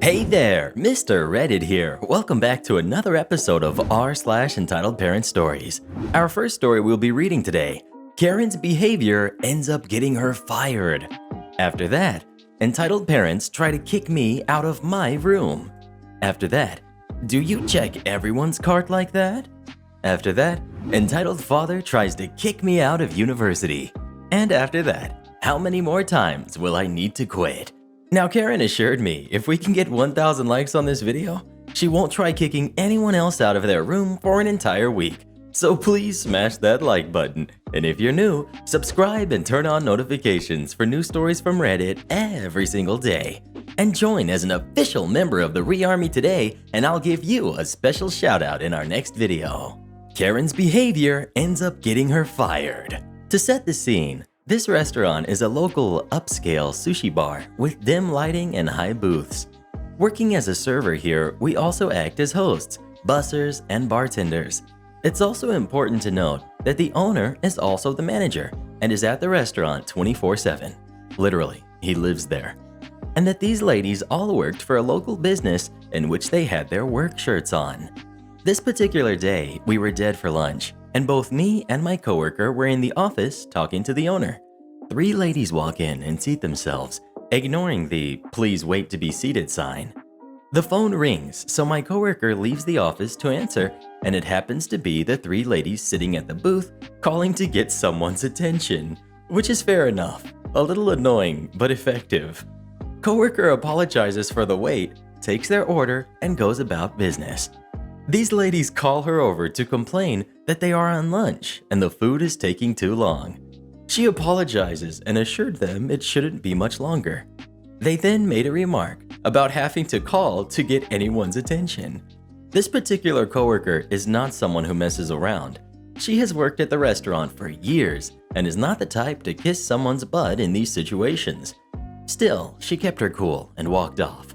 Hey there, Mr. Reddit here. Welcome back to another episode of r/Entitled Parent Stories. Our first story we'll be reading today, Karen's behavior ends up getting her fired. After that, entitled parents try to kick me out of my room. After that, do you check everyone's cart like that? After that, entitled father tries to kick me out of university. And after that, how many more times will I need to quit? Now, Karen assured me if we can get 1,000 likes on this video, she won't try kicking anyone else out of their room for an entire week. So please smash that like button. And if you're new, subscribe and turn on notifications for new stories from Reddit every single day. And join as an official member of the Re-Army today, and I'll give you a special shout out in our next video. Karen's behavior ends up getting her fired. To set the scene, this restaurant is a local upscale sushi bar with dim lighting and high booths. Working as a server here, we also act as hosts, bussers, and bartenders. It's also important to note that the owner is also the manager and is at the restaurant 24/7. Literally, he lives there. And that these ladies all worked for a local business in which they had their work shirts on. This particular day, we were dead for lunch, and both me and my coworker were in the office talking to the owner. 3 ladies walk in and seat themselves, ignoring the "please wait to be seated" sign. The phone rings, so my coworker leaves the office to answer, and it happens to be the 3 ladies sitting at the booth calling to get someone's attention, which is fair enough, a little annoying but effective. Coworker apologizes for the wait, takes their order, and goes about business. These ladies call her over to complain that they are on lunch and the food is taking too long. She apologizes and assured them it shouldn't be much longer. They then made a remark about having to call to get anyone's attention. This particular coworker is not someone who messes around. She has worked at the restaurant for years and is not the type to kiss someone's butt in these situations. Still, she kept her cool and walked off.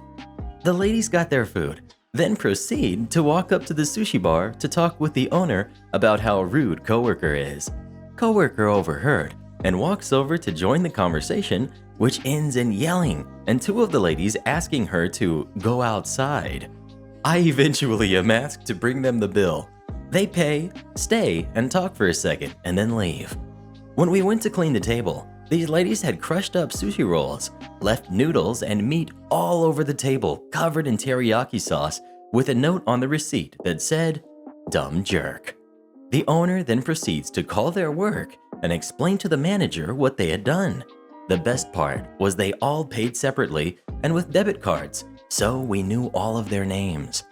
The ladies got their food, then proceed to walk up to the sushi bar to talk with the owner about how rude coworker is. Coworker overheard and walks over to join the conversation, which ends in yelling and 2 of the ladies asking her to go outside. I eventually am asked to bring them the bill. They pay, stay, and talk for a second, and then leave. When we went to clean the table, these ladies had crushed up sushi rolls, left noodles and meat all over the table covered in teriyaki sauce with a note on the receipt that said, "Dumb jerk." The owner then proceeds to call their work and explain to the manager what they had done. The best part was they all paid separately and with debit cards, so we knew all of their names.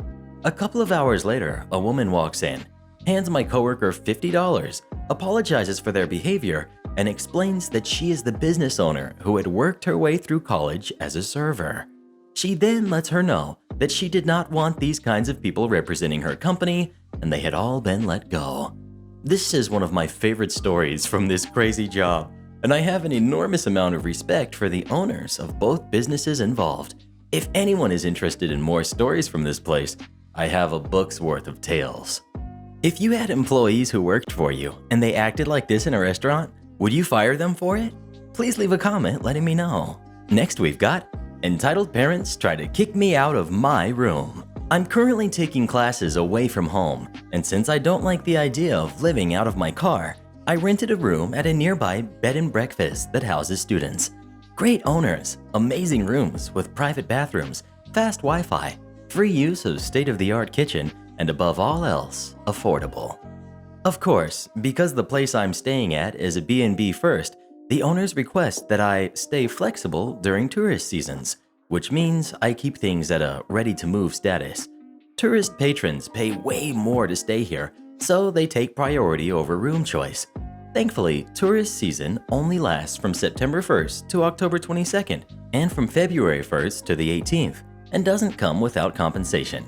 A couple of hours later, a woman walks in, hands my coworker $50, apologizes for their behavior, and explains that she is the business owner who had worked her way through college as a server. She then lets her know that she did not want these kinds of people representing her company, and they had all been let go. This is one of my favorite stories from this crazy job, and I have an enormous amount of respect for the owners of both businesses involved. If anyone is interested in more stories from this place, I have a book's worth of tales. If you had employees who worked for you and they acted like this in a restaurant, would you fire them for it? Please leave a comment letting me know. Next we've got, entitled parents try to kick me out of my room. I'm currently taking classes away from home, and since I don't like the idea of living out of my car, I rented a room at a nearby bed and breakfast that houses students. Great owners, amazing rooms with private bathrooms, fast Wi-Fi, free use of state-of-the-art kitchen, and above all else, affordable. Of course, because the place I'm staying at is a B&B first, the owners request that I stay flexible during tourist seasons, which means I keep things at a ready-to-move status. Tourist patrons pay way more to stay here, so they take priority over room choice. Thankfully, tourist season only lasts from September 1st to October 22nd, and from February 1st to the 18th, and doesn't come without compensation.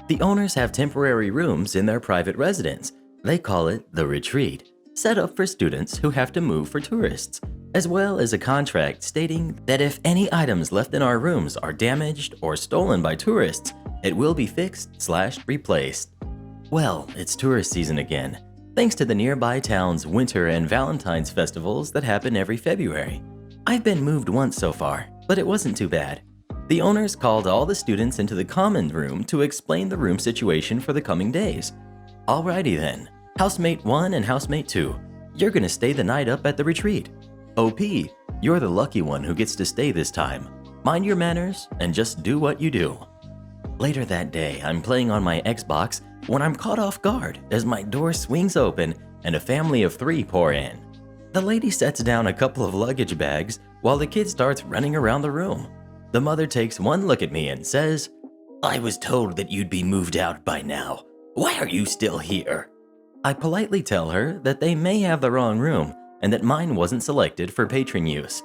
The owners have temporary rooms in their private residence. They call it the retreat, set up for students who have to move for tourists, as well as a contract stating that if any items left in our rooms are damaged or stolen by tourists, it will be fixed/replaced. Well, it's tourist season again, thanks to the nearby town's winter and Valentine's festivals that happen every February. I've been moved once so far, but it wasn't too bad. The owners called all the students into the common room to explain the room situation for the coming days. Alrighty then, housemate 1 and housemate 2, you're gonna stay the night up at the retreat. OP, you're the lucky one who gets to stay this time. Mind your manners and just do what you do. Later that day, I'm playing on my Xbox when I'm caught off guard as my door swings open and a family of 3 pour in. The lady sets down a couple of luggage bags while the kid starts running around the room. The mother takes one look at me and says, "I was told that you'd be moved out by now. Why are you still here?" I politely tell her that they may have the wrong room and that mine wasn't selected for patron use.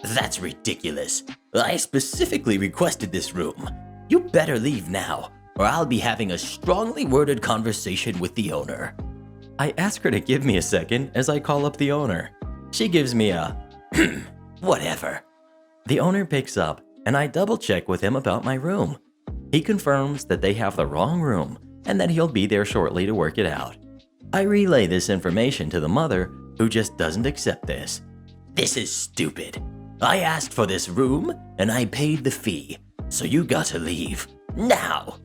"That's ridiculous. I specifically requested this room. You better leave now, or I'll be having a strongly worded conversation with the owner." I ask her to give me a second as I call up the owner. She gives me a, whatever. The owner picks up and I double check with him about my room. He confirms that they have the wrong room and that he'll be there shortly to work it out. I relay this information to the mother, who just doesn't accept this. "This is stupid. I asked for this room and I paid the fee, so you gotta leave. Now!"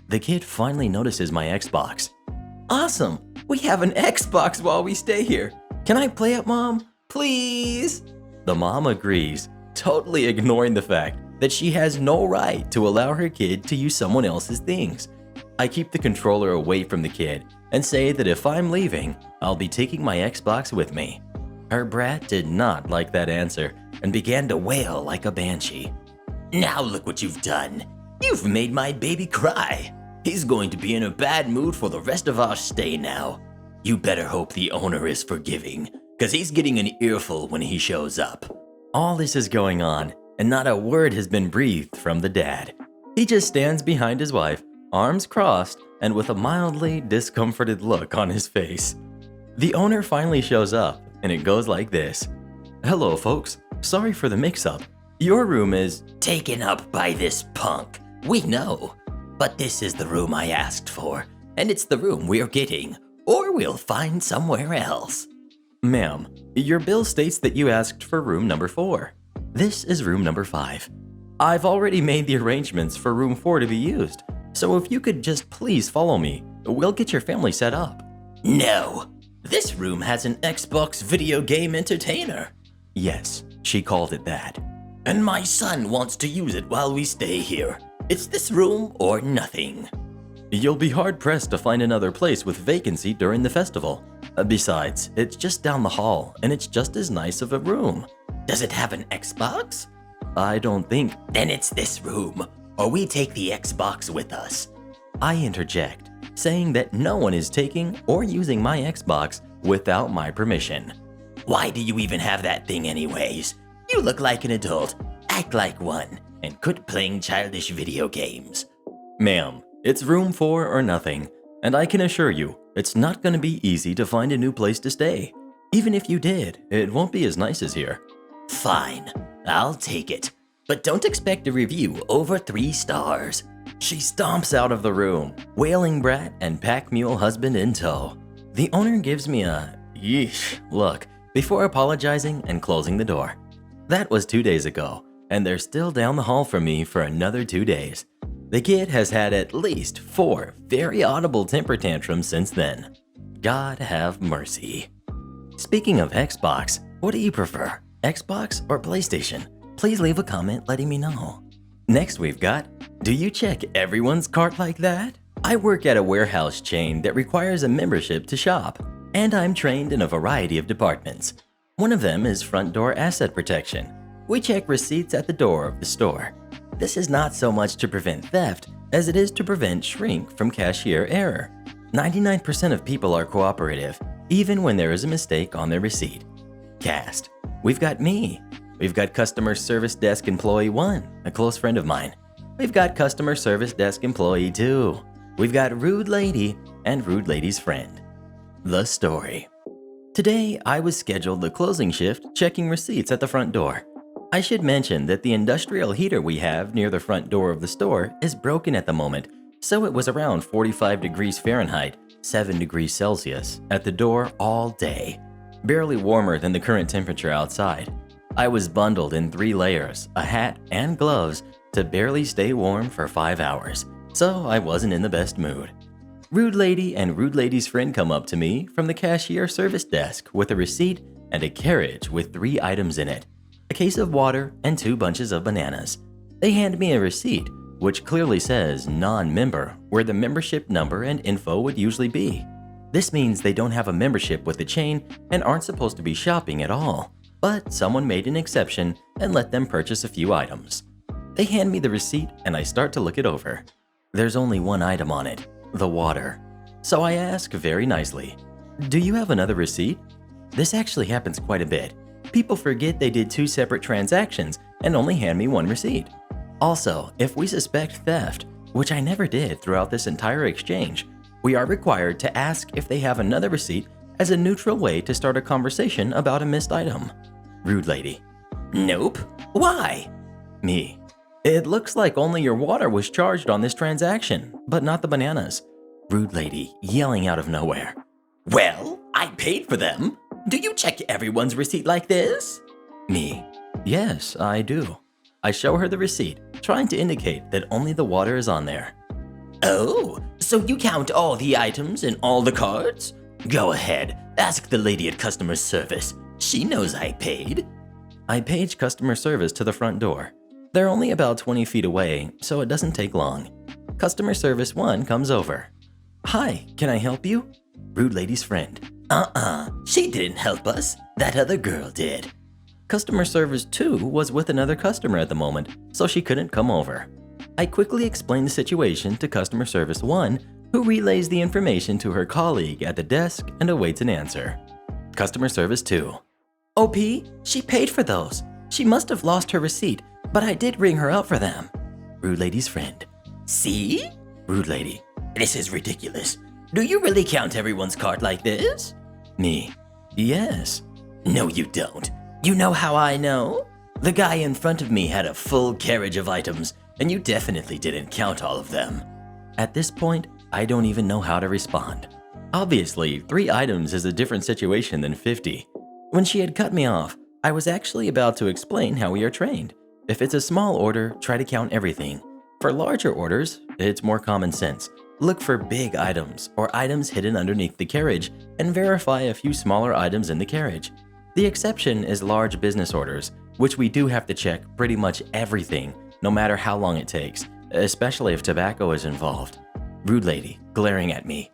The kid finally notices my Xbox. "Awesome! We have an Xbox while we stay here. Can I play it, Mom? Please?" The mom agrees, totally ignoring the fact that she has no right to allow her kid to use someone else's things. I keep the controller away from the kid and say that if I'm leaving, I'll be taking my Xbox with me. Her brat did not like that answer and began to wail like a banshee. "Now look what you've done. You've made my baby cry. He's going to be in a bad mood for the rest of our stay now. You better hope the owner is forgiving, because he's getting an earful when he shows up." All this is going on, and not a word has been breathed from the dad. He just stands behind his wife, arms crossed, and with a mildly discomforted look on his face. The owner finally shows up, and it goes like this. "Hello, folks. Sorry for the mix-up. Your room is taken up by this punk. We know. But this is the room I asked for, and it's the room we're getting, or we'll find somewhere else." "Ma'am, your bill states that you asked for room number 4. This is room number 5. I've already made the arrangements for room 4 to be used, so if you could just please follow me, we'll get your family set up." "No, this room has an Xbox video game entertainer." "Yes, she called it that." "And my son wants to use it while we stay here. It's this room or nothing." "You'll be hard-pressed to find another place with vacancy during the festival. Besides, it's just down the hall, and it's just as nice of a room." "Does it have an Xbox?" "I don't think." "Then it's this room, or we take the Xbox with us." I interject, saying that no one is taking or using my Xbox without my permission. "Why do you even have that thing anyways? You look like an adult, act like one, and quit playing childish video games." "Ma'am, it's room 4 or nothing, and I can assure you, it's not going to be easy to find a new place to stay. Even if you did, it won't be as nice as here." "Fine, I'll take it, but don't expect a review over 3 stars. She stomps out of the room, wailing brat and pack mule husband in tow. The owner gives me a yeesh look before apologizing and closing the door. That was 2 days ago, and they're still down the hall from me for another 2 days. The kid has had at least 4 very audible temper tantrums since then. God have mercy. Speaking of Xbox, what do you prefer, Xbox or PlayStation? Please leave a comment letting me know. Next we've got, do you check everyone's cart like that? I work at a warehouse chain that requires a membership to shop, and I'm trained in a variety of departments. One of them is front door asset protection. We check receipts at the door of the store. This is not so much to prevent theft as it is to prevent shrink from cashier error. 99% of people are cooperative, even when there is a mistake on their receipt. Cast. We've got me. We've got customer service desk employee 1, a close friend of mine. We've got customer service desk employee 2. We've got rude lady and rude lady's friend. The story. Today, I was scheduled the closing shift checking receipts at the front door. I should mention that the industrial heater we have near the front door of the store is broken at the moment, so it was around 45 degrees Fahrenheit, 7 degrees Celsius, at the door all day. Barely warmer than the current temperature outside. I was bundled in 3 layers, a hat and gloves, to barely stay warm for 5 hours, so I wasn't in the best mood. Rude Lady and Rude Lady's friend come up to me from the cashier service desk with a receipt and a carriage with 3 items in it, a case of water and 2 bunches of bananas. They hand me a receipt, which clearly says non-member, where the membership number and info would usually be. This means they don't have a membership with the chain and aren't supposed to be shopping at all, but someone made an exception and let them purchase a few items. They hand me the receipt and I start to look it over. There's only 1 item on it, the water. So I ask very nicely, "Do you have another receipt?" This actually happens quite a bit. People forget they did 2 separate transactions and only hand me 1 receipt. Also, if we suspect theft, which I never did throughout this entire exchange, we are required to ask if they have another receipt as a neutral way to start a conversation about a missed item. Rude Lady: "Nope. Why?" Me: "It looks like only your water was charged on this transaction, but not the bananas." Rude Lady yelling out of nowhere: "Well, I paid for them. Do you check everyone's receipt like this?" Me: "Yes, I do." I show her the receipt, trying to indicate that only the water is on there. "Oh, so you count all the items in all the cards? Go ahead, ask the lady at customer service. She knows I paid." I page customer service to the front door. They're only about 20 feet away, so it doesn't take long. Customer service 1 comes over. "Hi, can I help you?" Rude Lady's friend: She didn't help us. That other girl did." Customer service 2 was with another customer at the moment, so she couldn't come over. I quickly explain the situation to customer service 1, who relays the information to her colleague at the desk and awaits an answer. Customer service 2: "OP, she paid for those. She must have lost her receipt, but I did ring her up for them." Rude Lady's friend: "See?" Rude Lady: "This is ridiculous. Do you really count everyone's card like this?" Me: "Yes." "No, you don't. You know how I know? The guy in front of me had a full carriage of items, and you definitely didn't count all of them." At this point, I don't even know how to respond. Obviously, 3 items is a different situation than 50. When she had cut me off, I was actually about to explain how we are trained. If it's a small order, try to count everything. For larger orders, it's more common sense. Look for big items or items hidden underneath the carriage and verify a few smaller items in the carriage. The exception is large business orders, which we do have to check pretty much everything, no matter how long it takes, especially if tobacco is involved. Rude Lady glaring at me: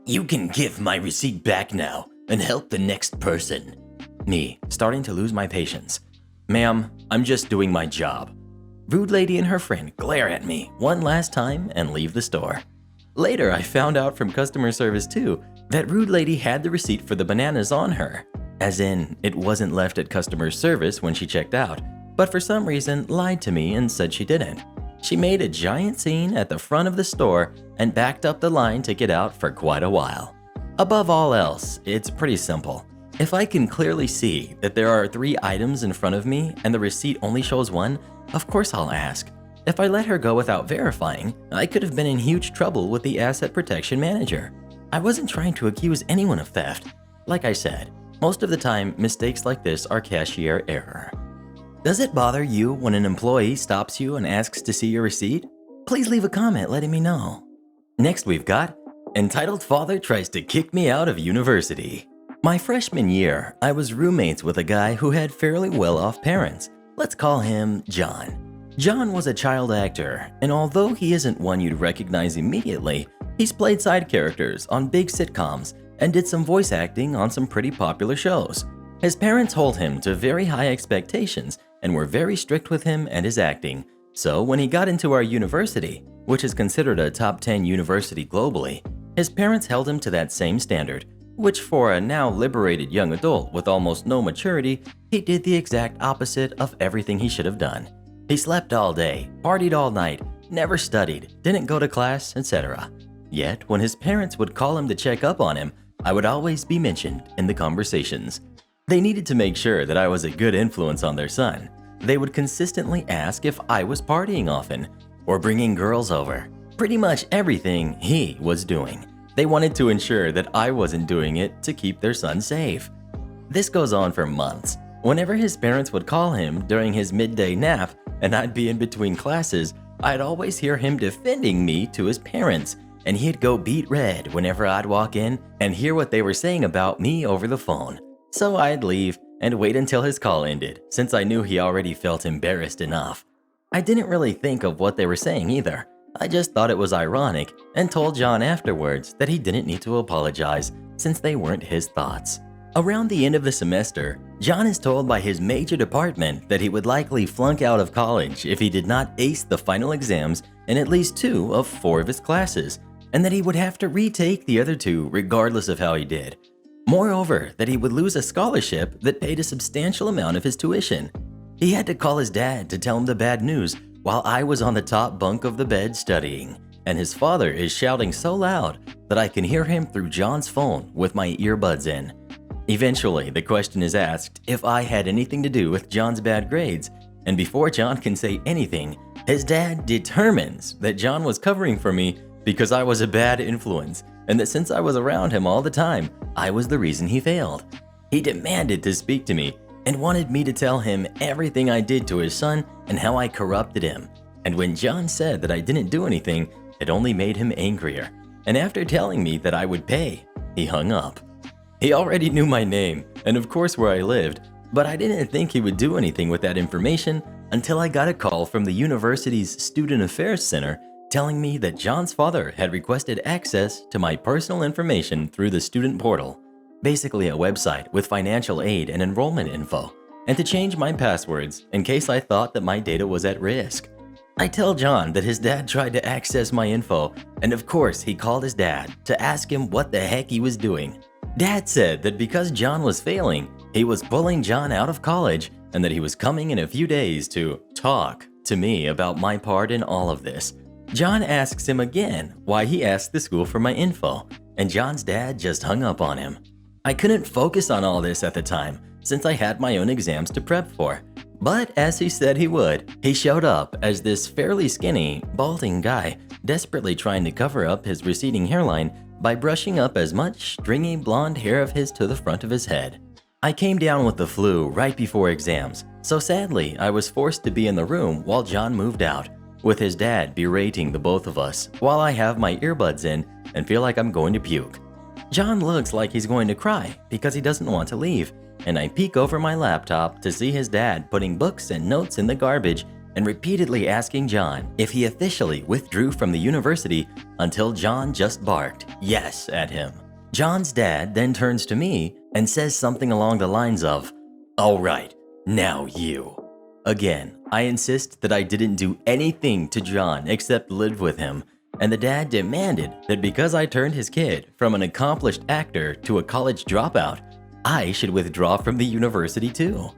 "You can give my receipt back now and help the next person." Me starting to lose my patience: "Ma'am, I'm just doing my job." Rude Lady and her friend glare at me one last time and leave the store. Later, I found out from customer service 2 that Rude Lady had the receipt for the bananas on her. As in, it wasn't left at customer service when she checked out, but for some reason lied to me and said she didn't. She made a giant scene at the front of the store and backed up the line to get out for quite a while. Above all else, it's pretty simple. If I can clearly see that there are 3 items in front of me and the receipt only shows 1, of course I'll ask. If I let her go without verifying, I could have been in huge trouble with the asset protection manager. I wasn't trying to accuse anyone of theft. Like I said, most of the time, mistakes like this are cashier error. Does it bother you when an employee stops you and asks to see your receipt? Please leave a comment letting me know. Next we've got, entitled father tries to kick me out of university. My freshman year, I was roommates with a guy who had fairly well-off parents. Let's call him John. John was a child actor, and although he isn't one you'd recognize immediately, he's played side characters on big sitcoms and did some voice acting on some pretty popular shows. His parents hold him to very high expectations and were very strict with him and his acting. So when he got into our university, which is considered a top 10 university globally, his parents held him to that same standard, which for a now liberated young adult with almost no maturity, he did the exact opposite of everything he should have done. He slept all day, partied all night, never studied, didn't go to class, etc. Yet when his parents would call him to check up on him, I would always be mentioned in the conversations. They needed to make sure that I was a good influence on their son. They would consistently ask if I was partying often or bringing girls over. Pretty much everything he was doing. They wanted to ensure that I wasn't doing it to keep their son safe. This goes on for months. Whenever his parents would call him during his midday nap, and I'd be in between classes, I'd always hear him defending me to his parents, and he'd go beet red whenever I'd walk in and hear what they were saying about me over the phone. So I'd leave and wait until his call ended, since I knew he already felt embarrassed enough. I didn't really think of what they were saying either. I just thought it was ironic and told John afterwards that he didn't need to apologize since they weren't his thoughts. Around the end of the semester, John is told by his major department that he would likely flunk out of college if he did not ace the final exams in at least 2 of 4 of his classes, and that he would have to retake the other 2 regardless of how he did. Moreover, that he would lose a scholarship that paid a substantial amount of his tuition. He had to call his dad to tell him the bad news while I was on the top bunk of the bed studying, and his father is shouting so loud that I can hear him through John's phone with my earbuds in. Eventually, the question is asked if I had anything to do with John's bad grades, and before John can say anything, his dad determines that John was covering for me because I was a bad influence, and that since I was around him all the time, I was the reason he failed. He demanded to speak to me and wanted me to tell him everything I did to his son and how I corrupted him. And when John said that I didn't do anything, it only made him angrier. And after telling me that I would pay, he hung up. He already knew my name and of course where I lived, but I didn't think he would do anything with that information until I got a call from the university's Student Affairs Center telling me that John's father had requested access to my personal information through the student portal, basically a website with financial aid and enrollment info, and to change my passwords in case I thought that my data was at risk. I tell John that his dad tried to access my info, and of course he called his dad to ask him what the heck he was doing. Dad said that because John was failing, he was pulling John out of college and that he was coming in a few days to talk to me about my part in all of this. John asks him again why he asked the school for my info, and John's dad just hung up on him. I couldn't focus on all this at the time since I had my own exams to prep for. But as he said he would, he showed up as this fairly skinny, balding guy desperately trying to cover up his receding hairline by brushing up as much stringy blonde hair of his to the front of his head. I came down with the flu right before exams, so sadly I was forced to be in the room while John moved out, with his dad berating the both of us while I have my earbuds in and feel like I'm going to puke. John looks like he's going to cry because he doesn't want to leave, and I peek over my laptop to see his dad putting books and notes in the garbage and repeatedly asking John if he officially withdrew from the university until John just barked yes at him. John's dad then turns to me and says something along the lines of, "All right, now you." Again, I insist that I didn't do anything to John except live with him, and the dad demanded that because I turned his kid from an accomplished actor to a college dropout, I should withdraw from the university too.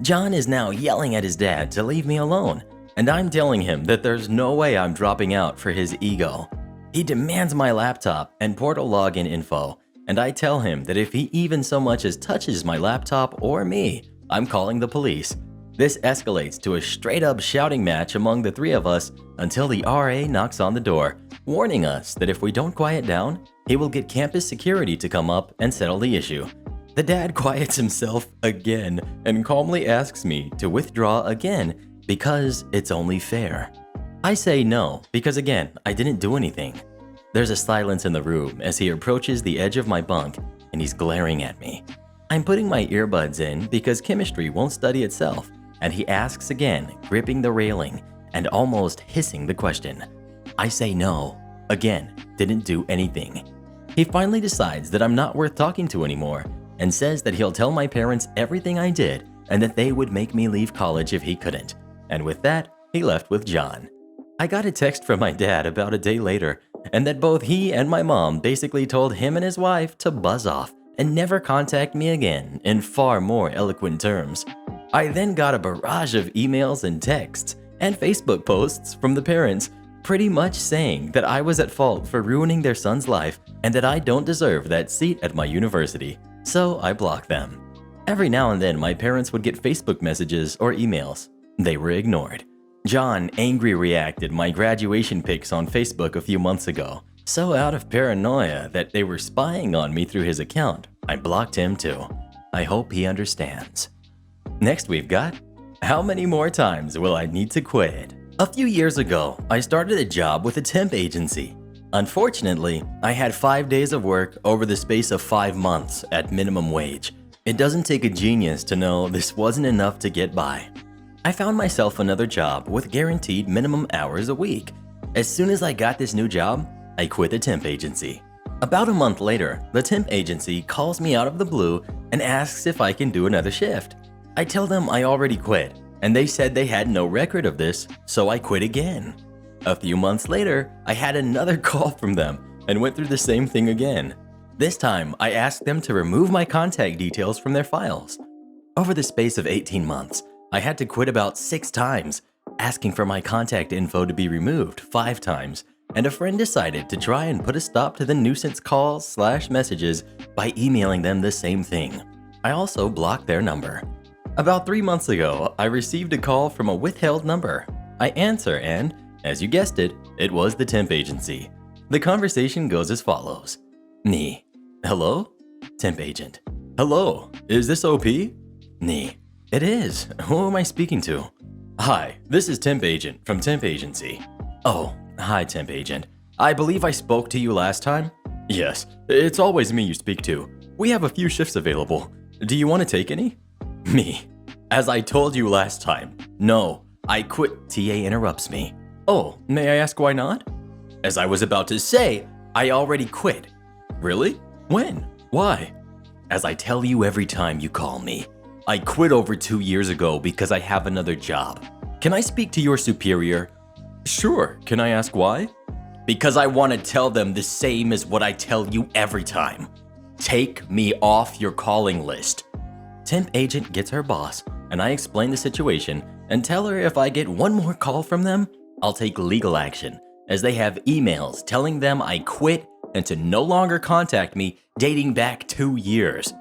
John is now yelling at his dad to leave me alone, and I'm telling him that there's no way I'm dropping out for his ego. He demands my laptop and portal login info, and I tell him that if he even so much as touches my laptop or me, I'm calling the police. This escalates to a straight-up shouting match among the 3 of us until the RA knocks on the door, warning us that if we don't quiet down, he will get campus security to come up and settle the issue. The dad quiets himself again and calmly asks me to withdraw again because it's only fair. I say no because again, I didn't do anything. There's a silence in the room as he approaches the edge of my bunk and he's glaring at me. I'm putting my earbuds in because chemistry won't study itself, and he asks again, gripping the railing and almost hissing the question. I say no, again, didn't do anything. He finally decides that I'm not worth talking to anymore and says that he'll tell my parents everything I did and that they would make me leave college if he couldn't. And with that, he left with John. I got a text from my dad about a day later, and that both he and my mom basically told him and his wife to buzz off and never contact me again in far more eloquent terms. I then got a barrage of emails and texts and Facebook posts from the parents pretty much saying that I was at fault for ruining their son's life and that I don't deserve that seat at my university, so I blocked them. Every now and then my parents would get Facebook messages or emails. They were ignored. John angry reacted my graduation pics on Facebook a few months ago, so out of paranoia that they were spying on me through his account, I blocked him too. I hope he understands. Next we've got How many more times will I need to quit? A few years ago, I started a job with a temp agency. Unfortunately, I had 5 days of work over the space of 5 months at minimum wage. It doesn't take a genius to know this wasn't enough to get by. I found myself another job with guaranteed minimum hours a week. As soon as I got this new job, I quit the temp agency. About a month later, the temp agency calls me out of the blue and asks if I can do another shift. I tell them I already quit, and they said they had no record of this, so I quit again. A few months later, I had another call from them and went through the same thing again. This time, I asked them to remove my contact details from their files. Over the space of 18 months, I had to quit about 6 times, asking for my contact info to be removed 5 times, and a friend decided to try and put a stop to the nuisance calls/messages by emailing them the same thing. I also blocked their number. About 3 months ago, I received a call from a withheld number. I answer and, as you guessed it, it was the temp agency. The conversation goes as follows. Nee. Hello? Temp agent. Hello, is this OP? Nee. It is. Who am I speaking to? Hi, this is temp agent from temp agency. Oh, hi temp agent. I believe I spoke to you last time? Yes, it's always me you speak to. We have a few shifts available. Do you want to take any? Me. As I told you last time. No, I quit. TA interrupts me. Oh, may I ask why not? As I was about to say, I already quit. Really? When? Why? As I tell you every time you call me. I quit over 2 years ago because I have another job. Can I speak to your superior? Sure, can I ask why? Because I want to tell them the same as what I tell you every time. Take me off your calling list. Temp agent gets her boss, and I explain the situation and tell her if I get one more call from them, I'll take legal action, as they have emails telling them I quit and to no longer contact me dating back 2 years.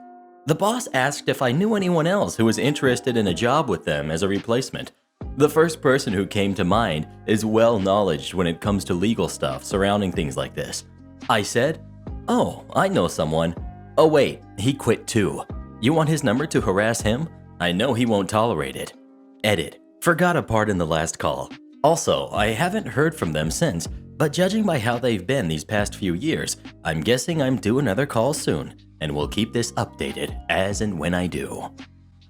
The boss asked if I knew anyone else who was interested in a job with them as a replacement. The first person who came to mind is well-knowledged when it comes to legal stuff surrounding things like this. I said, oh, I know someone. Oh wait, he quit too. You want his number to harass him? I know he won't tolerate it. Edit. Forgot a part in the last call. Also, I haven't heard from them since, but judging by how they've been these past few years, I'm guessing I'm due another call soon, and we'll keep this updated as and when I do.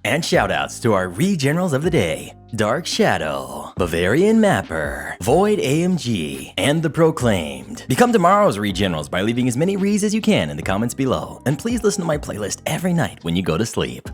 And shoutouts to our re-generals of the day, Dark Shadow, Bavarian Mapper, Void AMG, and The Proclaimed. Become tomorrow's re-generals by leaving as many re's as you can in the comments below, and please listen to my playlist every night when you go to sleep.